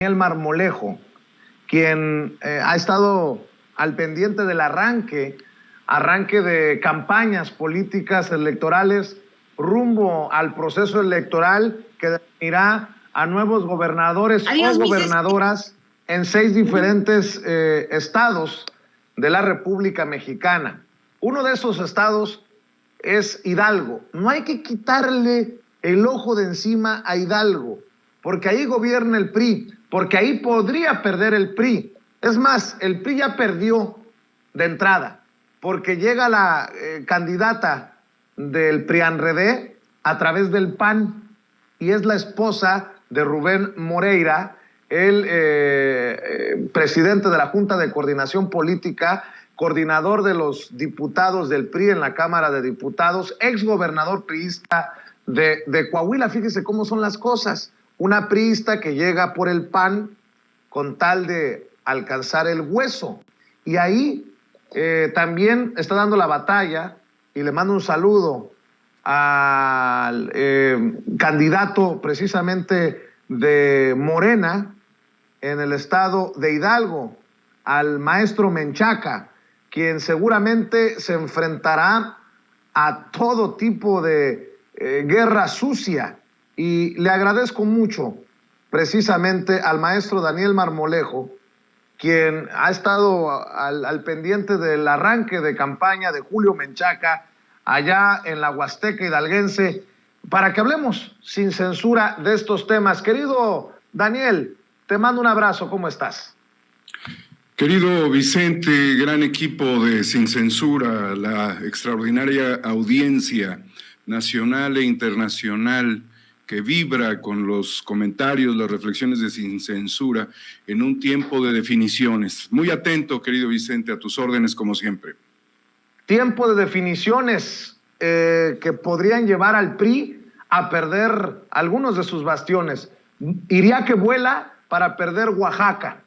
Daniel Marmolejo, quien ha estado al pendiente del arranque de campañas políticas electorales rumbo al proceso electoral que definirá a nuevos gobernadores o gobernadoras en 6 diferentes estados de la República Mexicana. Uno de esos estados es Hidalgo. No hay que quitarle el ojo de encima a Hidalgo, porque ahí gobierna el PRI, porque ahí podría perder el PRI. Es más, el PRI ya perdió de entrada, porque llega la candidata del PRIANREDE a través del PAN, y es la esposa de Rubén Moreira, el presidente de la Junta de Coordinación Política, coordinador de los diputados del PRI en la Cámara de Diputados, exgobernador priista de Coahuila. Fíjese cómo son las cosas. Una priista que llega por el PAN con tal de alcanzar el hueso. Y ahí también está dando la batalla, y le mando un saludo al candidato precisamente de Morena en el estado de Hidalgo, al maestro Menchaca, quien seguramente se enfrentará a todo tipo de guerra sucia. Y le agradezco mucho precisamente al maestro Daniel Marmolejo, quien ha estado al pendiente del arranque de campaña de Julio Menchaca allá en la Huasteca hidalguense, para que hablemos sin censura de estos temas. Querido Daniel, te mando un abrazo, ¿cómo estás? Querido Vicente, gran equipo de Sin Censura, la extraordinaria audiencia nacional e internacional que vibra con los comentarios, las reflexiones de Sin Censura en un tiempo de definiciones. Muy atento, querido Vicente, a tus órdenes como siempre. Tiempo de definiciones que podrían llevar al PRI a perder algunos de sus bastiones. Iría que vuela para perder Oaxaca.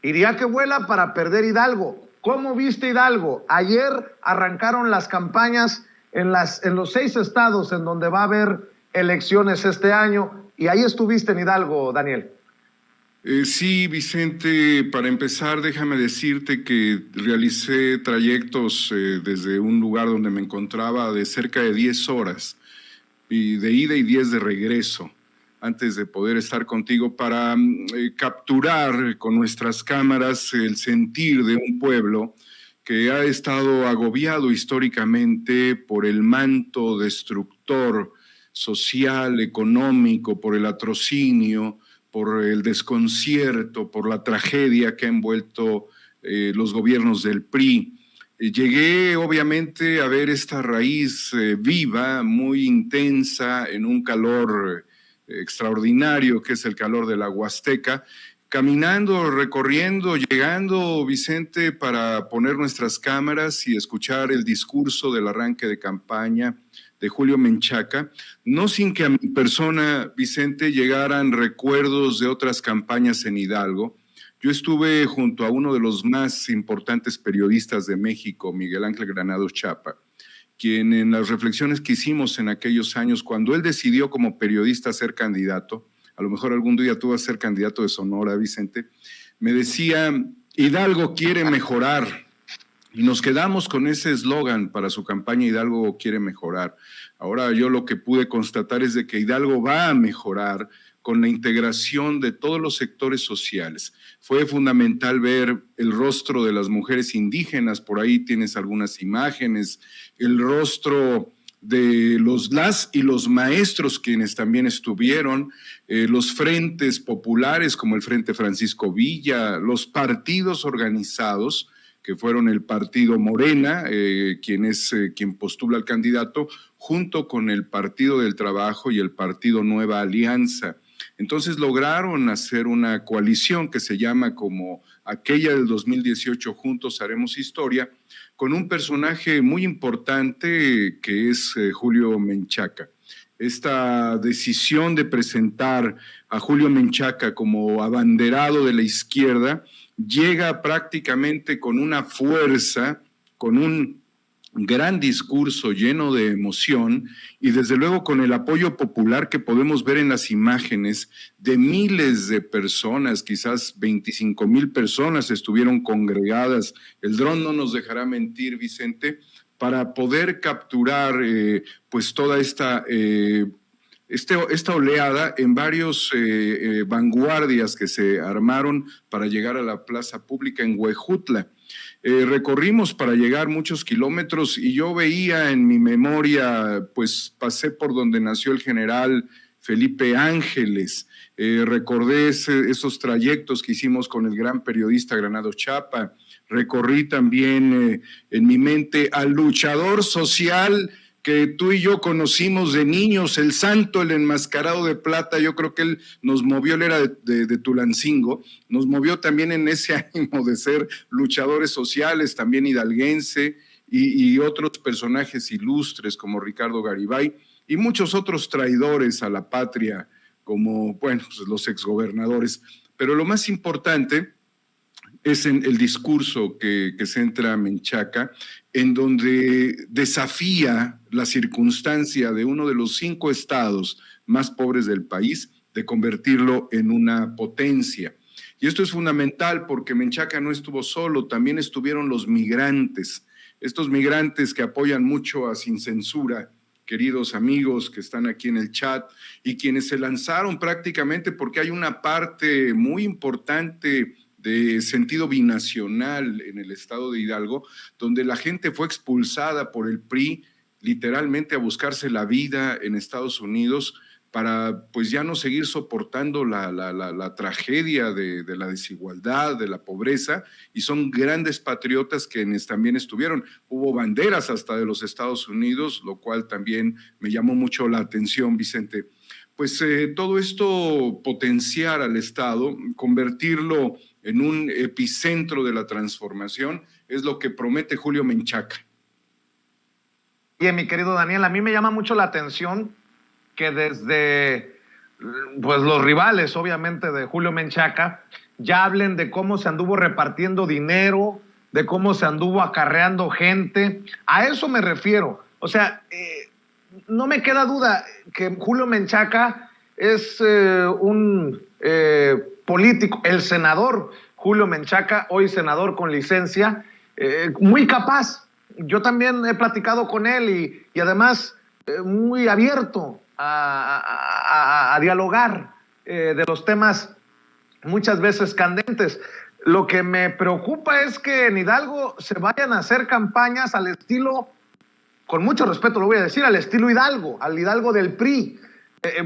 Iría que vuela para perder Hidalgo. ¿Cómo viste Hidalgo? Ayer arrancaron las campañas en los 6 estados en donde va a haber elecciones este año, y ahí estuviste en Hidalgo, Daniel. Sí, Vicente, para empezar, déjame decirte que realicé trayectos desde un lugar donde me encontraba de cerca de 10 horas, y de ida y 10 de regreso, antes de poder estar contigo para capturar con nuestras cámaras el sentir de un pueblo que ha estado agobiado históricamente por el manto destructor social, económico, por el atrocinio, por el desconcierto, por la tragedia que ha envuelto los gobiernos del PRI. Llegué obviamente a ver esta raíz viva, muy intensa, en un calor extraordinario que es el calor de la Huasteca, caminando, recorriendo, llegando, Vicente, para poner nuestras cámaras y escuchar el discurso del arranque de campaña de Julio Menchaca, no sin que a mi persona, Vicente, llegaran recuerdos de otras campañas en Hidalgo. Yo estuve junto a uno de los más importantes periodistas de México, Miguel Ángel Granados Chapa, quien en las reflexiones que hicimos en aquellos años, cuando él decidió como periodista ser candidato, a lo mejor algún día tú vas a ser candidato de Sonora, Vicente, me decía, Hidalgo quiere mejorar. Y nos quedamos con ese eslogan para su campaña, Hidalgo quiere mejorar. Ahora yo lo que pude constatar es de que Hidalgo va a mejorar con la integración de todos los sectores sociales. Fue fundamental ver el rostro de las mujeres indígenas, por ahí tienes algunas imágenes, el rostro de las y los maestros quienes también estuvieron, los frentes populares como el Frente Francisco Villa, los partidos organizados, que fueron el partido Morena, quien postula al candidato, junto con el Partido del Trabajo y el partido Nueva Alianza. Entonces lograron hacer una coalición que se llama como aquella del 2018, Juntos Haremos Historia, con un personaje muy importante que es Julio Menchaca. Esta decisión de presentar a Julio Menchaca como abanderado de la izquierda llega prácticamente con una fuerza, con un gran discurso lleno de emoción y desde luego con el apoyo popular que podemos ver en las imágenes de miles de personas, quizás 25,000 personas estuvieron congregadas. El dron no nos dejará mentir, Vicente, para poder capturar pues toda esta oleada en varios vanguardias que se armaron para llegar a la plaza pública en Huejutla. Recorrimos para llegar muchos kilómetros y yo veía en mi memoria, pues pasé por donde nació el general Felipe Ángeles, recordé esos trayectos que hicimos con el gran periodista Granado Chapa, recorrí también en mi mente al luchador social que tú y yo conocimos de niños, el santo, el enmascarado de plata. Yo creo que él nos movió, él era de Tulancingo, nos movió también en ese ánimo de ser luchadores sociales, también hidalguense, y otros personajes ilustres como Ricardo Garibay, y muchos otros traidores a la patria, como, bueno, pues los exgobernadores. Pero lo más importante es en el discurso que centra Menchaca, en donde desafía la circunstancia de uno de los 5 estados más pobres del país, de convertirlo en una potencia. Y esto es fundamental porque Menchaca no estuvo solo, también estuvieron los migrantes, estos migrantes que apoyan mucho a Sin Censura, queridos amigos que están aquí en el chat, y quienes se lanzaron prácticamente porque hay una parte muy importante de sentido binacional en el estado de Hidalgo, donde la gente fue expulsada por el PRI literalmente a buscarse la vida en Estados Unidos para pues ya no seguir soportando la tragedia de la desigualdad, de la pobreza, y son grandes patriotas quienes también estuvieron. Hubo banderas hasta de los Estados Unidos, lo cual también me llamó mucho la atención, Vicente. Pues todo esto potenciar al Estado, convertirlo en un epicentro de la transformación, es lo que promete Julio Menchaca. Bien, mi querido Daniel, a mí me llama mucho la atención que desde pues, los rivales, obviamente, de Julio Menchaca, ya hablen de cómo se anduvo repartiendo dinero, de cómo se anduvo acarreando gente. A eso me refiero. O sea, no me queda duda que Julio Menchaca es un político, el senador Julio Menchaca, hoy senador con licencia, muy capaz. Yo también he platicado con él y además muy abierto a dialogar de los temas muchas veces candentes. Lo que me preocupa es que en Hidalgo se vayan a hacer campañas al estilo, con mucho respeto lo voy a decir, al estilo Hidalgo, al Hidalgo del PRI,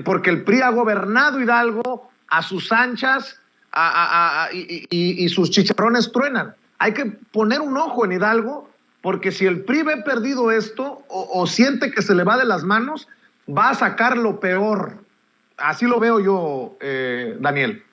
porque el PRI ha gobernado Hidalgo a sus anchas y sus chicharrones truenan. Hay que poner un ojo en Hidalgo, porque si el PRI ve perdido esto o siente que se le va de las manos, va a sacar lo peor. Así lo veo yo, Daniel.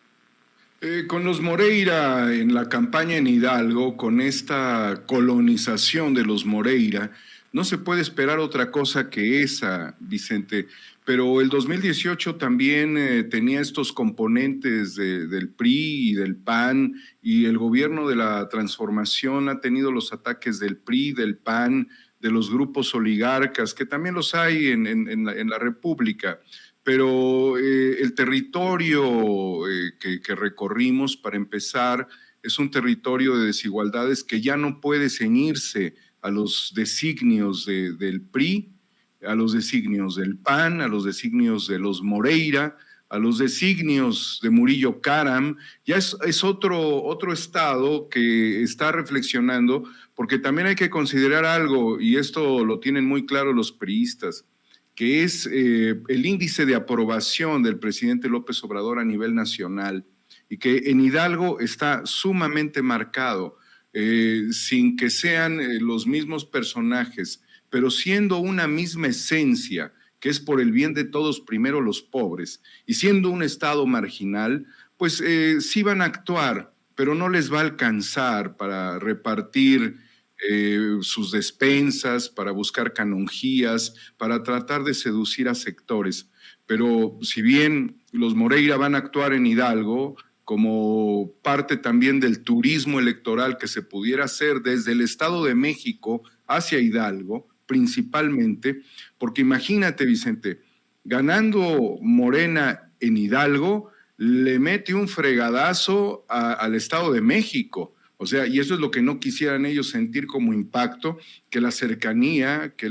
Con los Moreira en la campaña en Hidalgo, con esta colonización de los Moreira, no se puede esperar otra cosa que esa, Vicente. Pero el 2018 también tenía estos componentes del PRI y del PAN, y el gobierno de la transformación ha tenido los ataques del PRI, del PAN, de los grupos oligarcas, que también los hay en la República. Pero el territorio que recorrimos, para empezar, es un territorio de desigualdades que ya no puede ceñirse a los designios del PRI, a los designios del PAN, a los designios de los Moreira, a los designios de Murillo Karam. Ya es otro estado que está reflexionando, porque también hay que considerar algo, y esto lo tienen muy claro los priistas, que es el índice de aprobación del presidente López Obrador a nivel nacional, y que en Hidalgo está sumamente marcado, sin que sean los mismos personajes, pero siendo una misma esencia, que es por el bien de todos, primero los pobres, y siendo un estado marginal, pues sí van a actuar, pero no les va a alcanzar para repartir sus despensas, para buscar canonjías, para tratar de seducir a sectores. Pero si bien los Moreira van a actuar en Hidalgo, como parte también del turismo electoral que se pudiera hacer desde el Estado de México hacia Hidalgo, principalmente, porque imagínate, Vicente, ganando Morena en Hidalgo, le mete un fregadazo al Estado de México. O sea, y eso es lo que no quisieran ellos sentir como impacto, que la cercanía, que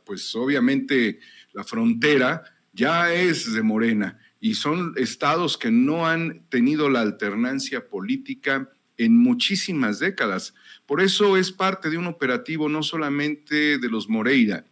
pues obviamente la frontera ya es de Morena. Y son estados que no han tenido la alternancia política en muchísimas décadas. Por eso es parte de un operativo no solamente de los Moreira,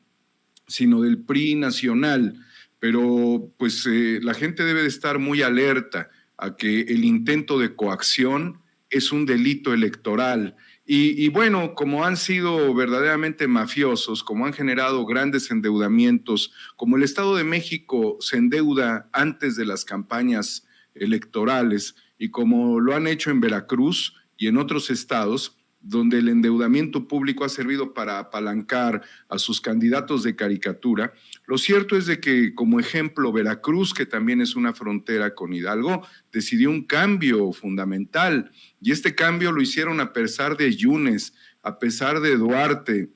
sino del PRI nacional. Pero pues la gente debe de estar muy alerta a que el intento de coacción es un delito electoral. Y bueno, como han sido verdaderamente mafiosos, como han generado grandes endeudamientos, como el Estado de México se endeuda antes de las campañas electorales y como lo han hecho en Veracruz y en otros estados, donde el endeudamiento público ha servido para apalancar a sus candidatos de caricatura, lo cierto es de que, como ejemplo, Veracruz, que también es una frontera con Hidalgo, decidió un cambio fundamental, y este cambio lo hicieron a pesar de Yunes, a pesar de Duarte,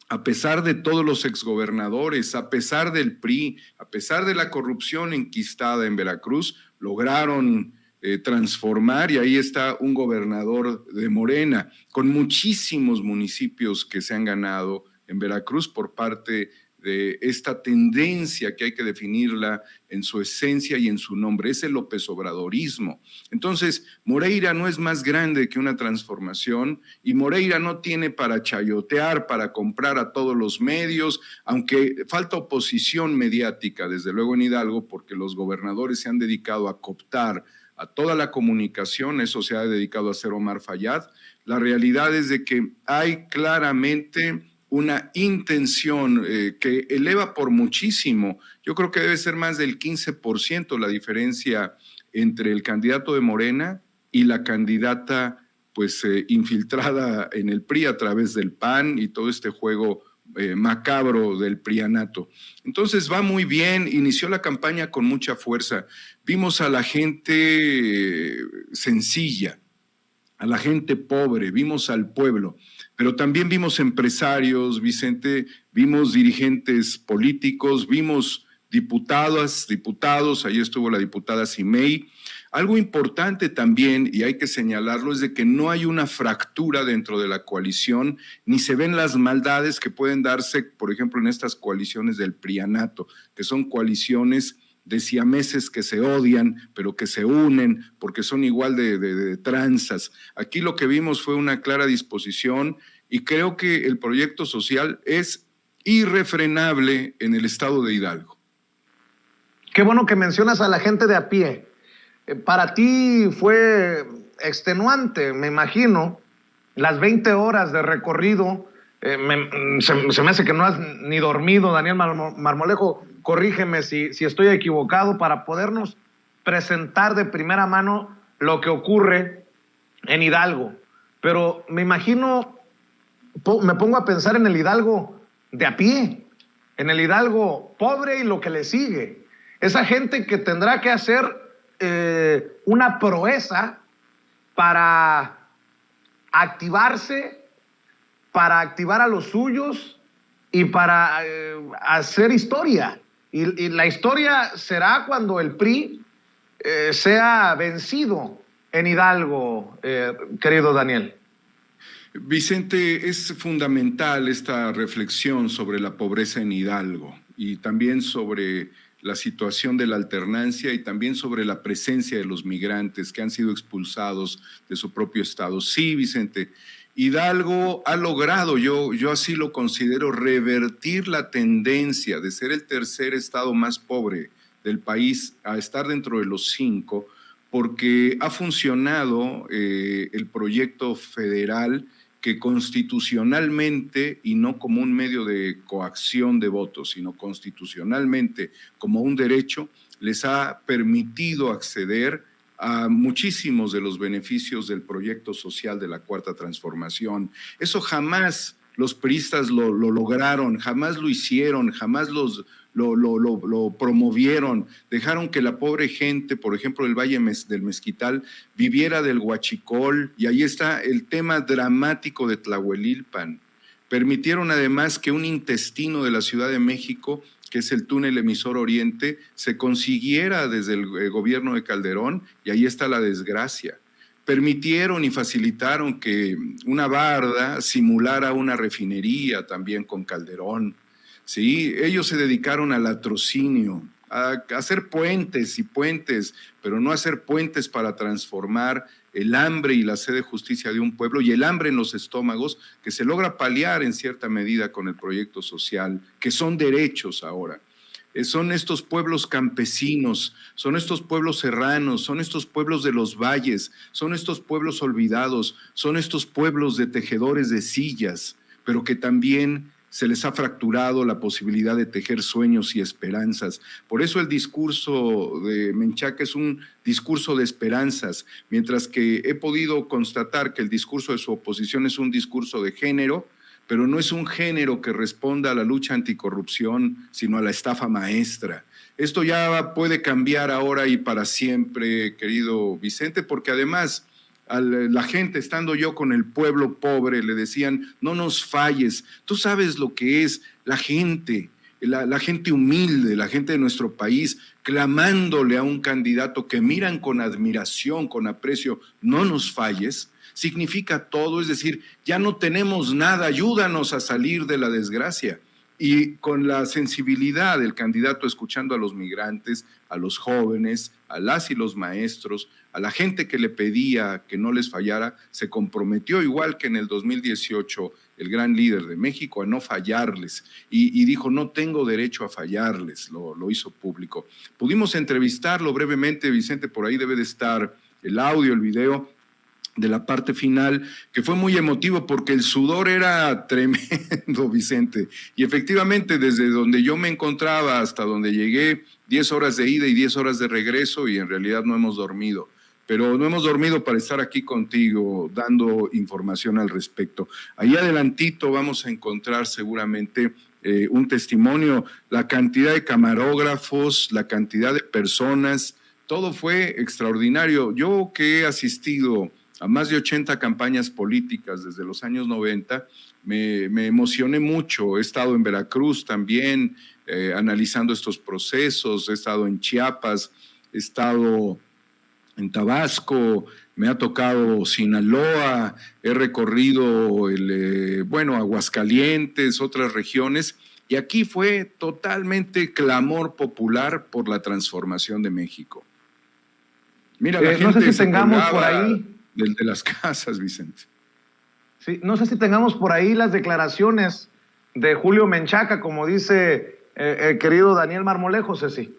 a pesar de todos los exgobernadores, a pesar del PRI, a pesar de la corrupción enquistada en Veracruz, lograron transformar, y ahí está un gobernador de Morena, con muchísimos municipios que se han ganado en Veracruz por parte de esta tendencia que hay que definirla en su esencia y en su nombre, es el López Obradorismo. Entonces, Moreira no es más grande que una transformación y Moreira no tiene para chayotear, para comprar a todos los medios, aunque falta oposición mediática, desde luego en Hidalgo, porque los gobernadores se han dedicado a cooptar a toda la comunicación, eso se ha dedicado a hacer Omar Fayad. La realidad es de que hay claramente una intención que eleva por muchísimo. Yo creo que debe ser más del 15% la diferencia entre el candidato de Morena y la candidata pues infiltrada en el PRI a través del PAN y todo este juego macabro del prianato. Entonces va muy bien, inició la campaña con mucha fuerza. Vimos a la gente sencilla, a la gente pobre, vimos al pueblo, pero también vimos empresarios, Vicente, vimos dirigentes políticos, vimos diputados, ahí estuvo la diputada Simei. Algo importante también, y hay que señalarlo, es de que no hay una fractura dentro de la coalición, ni se ven las maldades que pueden darse, por ejemplo, en estas coaliciones del prianato, que son coaliciones de siameses que se odian, pero que se unen porque son igual de tranzas. Aquí lo que vimos fue una clara disposición y creo que el proyecto social es irrefrenable en el estado de Hidalgo. Qué bueno que mencionas a la gente de a pie. Para ti fue extenuante, me imagino, las 20 horas de recorrido. Se me hace que no has ni dormido, Daniel Marmolejo, corrígeme si estoy equivocado, para podernos presentar de primera mano lo que ocurre en Hidalgo. Pero me imagino, me pongo a pensar en el Hidalgo de a pie, en el Hidalgo pobre y lo que le sigue. Esa gente que tendrá que hacer una proeza para activarse, para activar a los suyos y para hacer historia. Y la historia será cuando el PRI sea vencido en Hidalgo, querido Daniel. Vicente, es fundamental esta reflexión sobre la pobreza en Hidalgo y también sobre la situación de la alternancia y también sobre la presencia de los migrantes que han sido expulsados de su propio estado. Sí, Vicente, Hidalgo ha logrado, yo así lo considero, revertir la tendencia de ser el tercer estado más pobre del país a estar dentro de los 5, porque ha funcionado el proyecto federal que constitucionalmente, y no como un medio de coacción de votos, sino constitucionalmente como un derecho, les ha permitido acceder a muchísimos de los beneficios del proyecto social de la Cuarta Transformación. Eso jamás los priistas lo lograron, jamás lo hicieron, jamás lo promovieron, dejaron que la pobre gente, por ejemplo, del Valle del Mezquital, viviera del huachicol, y ahí está el tema dramático de Tlahuelilpan. Permitieron además que un intestino de la Ciudad de México, que es el túnel emisor oriente, se consiguiera desde el gobierno de Calderón, y ahí está la desgracia. Permitieron y facilitaron que una barda simulara una refinería también con Calderón. ¿Sí? Ellos se dedicaron al latrocinio, a hacer puentes y puentes, pero no hacer puentes para transformar el hambre y la sed de justicia de un pueblo y el hambre en los estómagos, que se logra paliar en cierta medida con el proyecto social, que son derechos ahora. Son estos pueblos campesinos, son estos pueblos serranos, son estos pueblos de los valles, son estos pueblos olvidados, son estos pueblos de tejedores de sillas, pero que también se les ha fracturado la posibilidad de tejer sueños y esperanzas. Por eso el discurso de Menchaca es un discurso de esperanzas, mientras que he podido constatar que el discurso de su oposición es un discurso de género, pero no es un género que responda a la lucha anticorrupción, sino a la estafa maestra. Esto ya puede cambiar ahora y para siempre, querido Vicente, porque además a la gente, estando yo con el pueblo pobre, le decían, no nos falles, tú sabes lo que es la gente, la gente humilde, la gente de nuestro país, clamándole a un candidato que miran con admiración, con aprecio, no nos falles, significa todo, es decir, ya no tenemos nada, ayúdanos a salir de la desgracia. Y con la sensibilidad del candidato, escuchando a los migrantes, a los jóvenes, a las y los maestros, a la gente que le pedía que no les fallara, se comprometió, igual que en el 2018, el gran líder de México, a no fallarles. Y dijo, no tengo derecho a fallarles, lo hizo público. Pudimos entrevistarlo brevemente, Vicente, por ahí debe de estar el audio, el video de la parte final, que fue muy emotivo porque el sudor era tremendo, Vicente. Y efectivamente, desde donde yo me encontraba hasta donde llegué, 10 horas de ida y 10 horas de regreso, y en realidad no hemos dormido. Pero no hemos dormido para estar aquí contigo, dando información al respecto. Ahí adelantito vamos a encontrar seguramente un testimonio, la cantidad de camarógrafos, la cantidad de personas, todo fue extraordinario. Yo que he asistido a más de 80 campañas políticas desde los años 90, me emocioné mucho. He estado en Veracruz también, analizando estos procesos, he estado en Chiapas, he estado en Tabasco, me ha tocado Sinaloa, he recorrido Aguascalientes, otras regiones, y aquí fue totalmente clamor popular por la transformación de México. Mira, la gente no sé si tengamos por ahí de las casas, Vicente. Sí, no sé si tengamos por ahí las declaraciones de Julio Menchaca, como dice el querido Daniel Marmolejo, Ceci.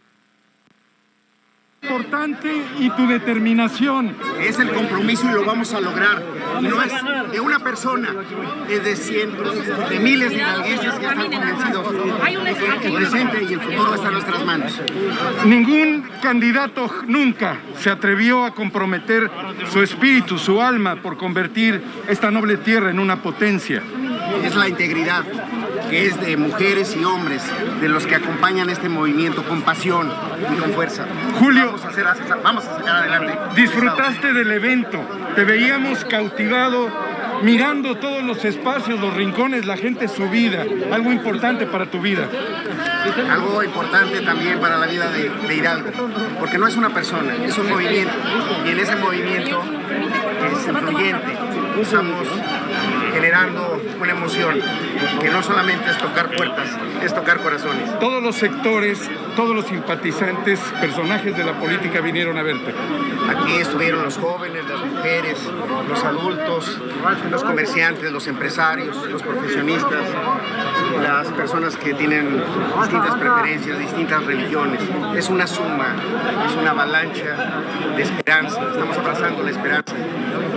Importante y tu determinación. Es el compromiso y lo vamos a lograr. No es de una persona, es de cientos, de miles de hidalguenses que están convencidos de que el presente y el futuro están en nuestras manos. Ningún candidato nunca se atrevió a comprometer su espíritu, su alma, por convertir esta noble tierra en una potencia. Es la integridad, que es de mujeres y hombres, de los que acompañan este movimiento con pasión y con fuerza. Julio, vamos a sacar adelante. Disfrutaste del evento, te veíamos cautivado, mirando todos los espacios, los rincones, la gente, su vida, algo importante para tu vida. Algo importante también para la vida de Hidalgo, porque no es una persona, es un movimiento, y en ese movimiento es influyente. Estamos generando una emoción que no solamente es tocar puertas, es tocar corazones. Todos los sectores, todos los simpatizantes, personajes de la política vinieron a verte. Aquí estuvieron los jóvenes, las mujeres, los adultos, los comerciantes, los empresarios, los profesionistas, las personas que tienen distintas preferencias, distintas religiones. Es una suma, es una avalancha de esperanza. Estamos abrazando la esperanza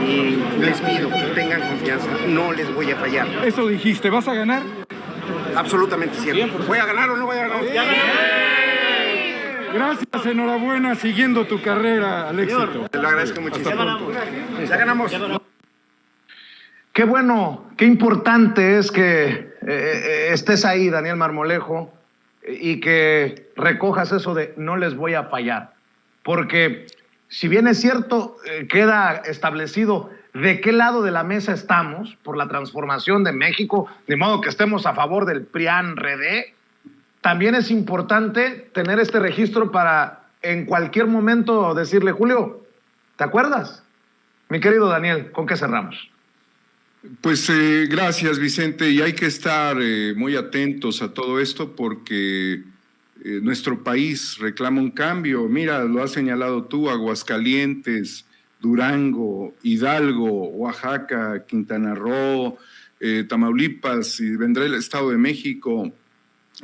y les pido que tengan confianza. No les voy a fallar. Eso dijiste, ¿vas a ganar? Absolutamente cierto. ¿Voy a ganar o no voy a ganar? Gracias, enhorabuena, siguiendo tu carrera al éxito. Te lo agradezco muchísimo. Ya ganamos. Qué bueno, qué importante es que estés ahí, Daniel Marmolejo. y que recojas eso de no les voy a fallar. Porque si bien es cierto, queda establecido de qué lado de la mesa estamos por la transformación de México, de modo que estemos a favor del PRIAN-RD, también es importante tener este registro para en cualquier momento decirle, Julio, ¿te acuerdas? Mi querido Daniel, ¿con qué cerramos? Pues gracias, Vicente, y hay que estar muy atentos a todo esto porque nuestro país reclama un cambio. Mira, lo has señalado tú, Aguascalientes, Durango, Hidalgo, Oaxaca, Quintana Roo, Tamaulipas, y vendrá el Estado de México.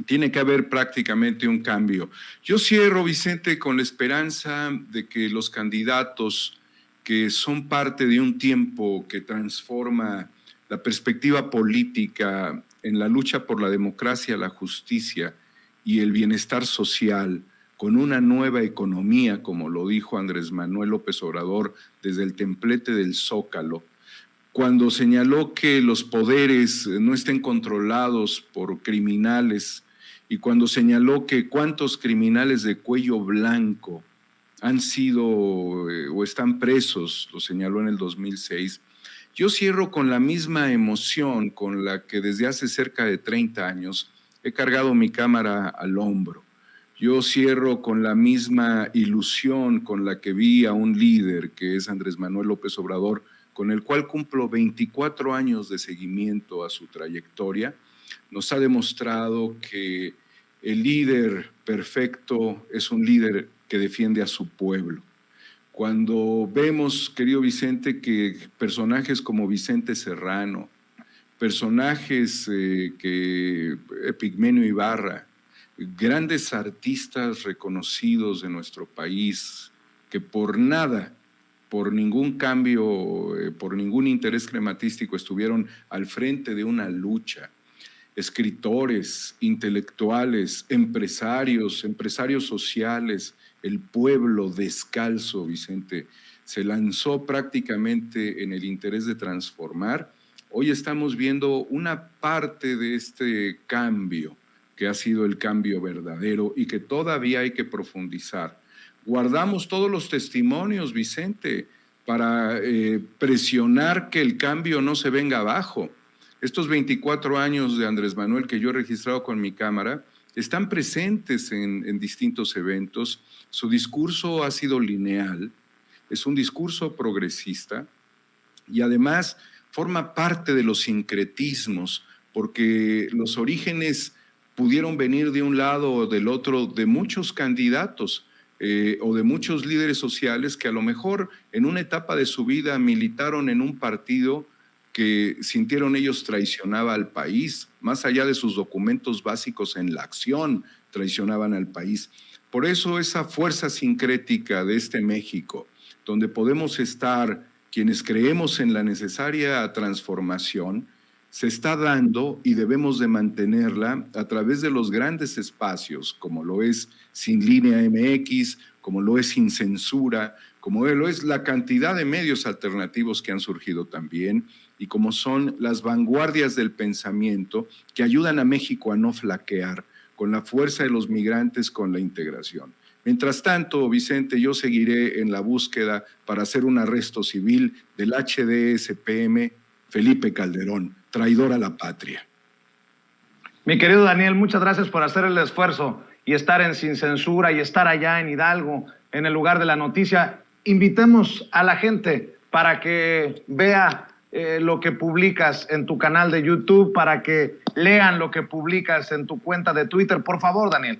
Tiene que haber prácticamente un cambio. Yo cierro, Vicente, con la esperanza de que los candidatos que son parte de un tiempo que transforma la perspectiva política en la lucha por la democracia, la justicia y el bienestar social, con una nueva economía, como lo dijo Andrés Manuel López Obrador desde el templete del Zócalo, cuando señaló que los poderes no estén controlados por criminales y cuando señaló que cuántos criminales de cuello blanco han sido o están presos, lo señaló en el 2006. Yo cierro con la misma emoción con la que desde hace cerca de 30 años he cargado mi cámara al hombro. Yo cierro con la misma ilusión con la que vi a un líder que es Andrés Manuel López Obrador, con el cual cumplo 24 años de seguimiento a su trayectoria. Nos ha demostrado que el líder perfecto es un líder que defiende a su pueblo. Cuando vemos, querido Vicente, que personajes como Vicente Serrano, personajes que Epigmenio Ibarra, grandes artistas reconocidos de nuestro país, que por nada, por ningún cambio, por ningún interés crematístico estuvieron al frente de una lucha, escritores, intelectuales, empresarios sociales, el pueblo descalzo, Vicente, se lanzó prácticamente en el interés de transformar. Hoy estamos viendo una parte de este cambio, que ha sido el cambio verdadero y que todavía hay que profundizar. Guardamos todos los testimonios, Vicente, para presionar que el cambio no se venga abajo. Estos 24 años de Andrés Manuel que yo he registrado con mi cámara están presentes en distintos eventos. Su discurso ha sido lineal, es un discurso progresista y además forma parte de los sincretismos, porque los orígenes pudieron venir de un lado o del otro de muchos candidatos o de muchos líderes sociales que a lo mejor en una etapa de su vida militaron en un partido que sintieron ellos traicionaba al país, más allá de sus documentos básicos en la acción, traicionaban al país. Por eso esa fuerza sincrética de este México, donde podemos estar quienes creemos en la necesaria transformación, se está dando y debemos de mantenerla a través de los grandes espacios, como lo es Sin Línea MX, como lo es Sin Censura, como lo es la cantidad de medios alternativos que han surgido también, y como son las vanguardias del pensamiento que ayudan a México a no flaquear con la fuerza de los migrantes, con la integración. Mientras tanto, Vicente, yo seguiré en la búsqueda para hacer un arresto civil del HDSPM Felipe Calderón, traidor a la patria. Mi querido Daniel, muchas gracias por hacer el esfuerzo y estar en Sin Censura y estar allá en Hidalgo, en el lugar de la noticia. Invitemos a la gente para que vea lo que publicas en tu canal de YouTube, para que lean lo que publicas en tu cuenta de Twitter. Por favor, Daniel.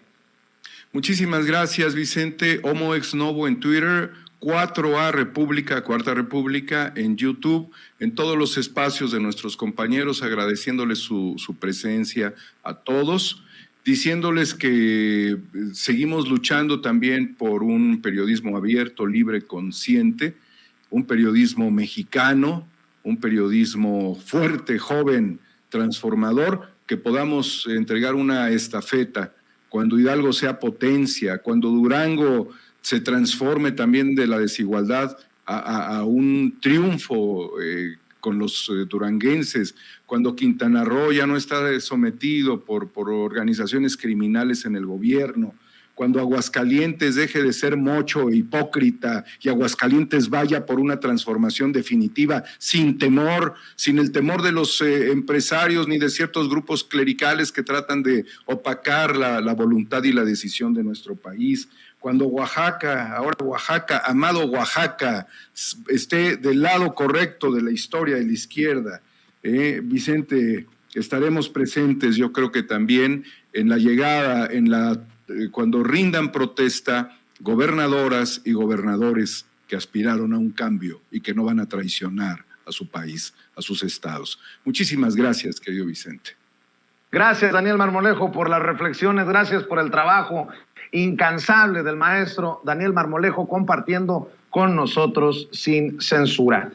Muchísimas gracias, Vicente. Homo ex novo en Twitter, 4A República, Cuarta República en YouTube, en todos los espacios de nuestros compañeros, agradeciéndoles su presencia a todos, diciéndoles que seguimos luchando también por un periodismo abierto, libre, consciente, un periodismo mexicano, un periodismo fuerte, joven, transformador, que podamos entregar una estafeta cuando Hidalgo sea potencia, cuando Durango se transforme también de la desigualdad a un triunfo con los duranguenses, cuando Quintana Roo ya no está sometido por organizaciones criminales en el gobierno, cuando Aguascalientes deje de ser mocho e hipócrita y Aguascalientes vaya por una transformación definitiva sin temor, sin el temor de los empresarios ni de ciertos grupos clericales que tratan de opacar la voluntad y la decisión de nuestro país. Cuando Oaxaca, amado Oaxaca, esté del lado correcto de la historia de la izquierda. Vicente, estaremos presentes, yo creo que también en la llegada, cuando rindan protesta gobernadoras y gobernadores que aspiraron a un cambio y que no van a traicionar a su país, a sus estados. Muchísimas gracias, querido Vicente. Gracias, Daniel Marmolejo, por las reflexiones, gracias por el trabajo incansable del maestro Daniel Marmolejo compartiendo con nosotros sin censura.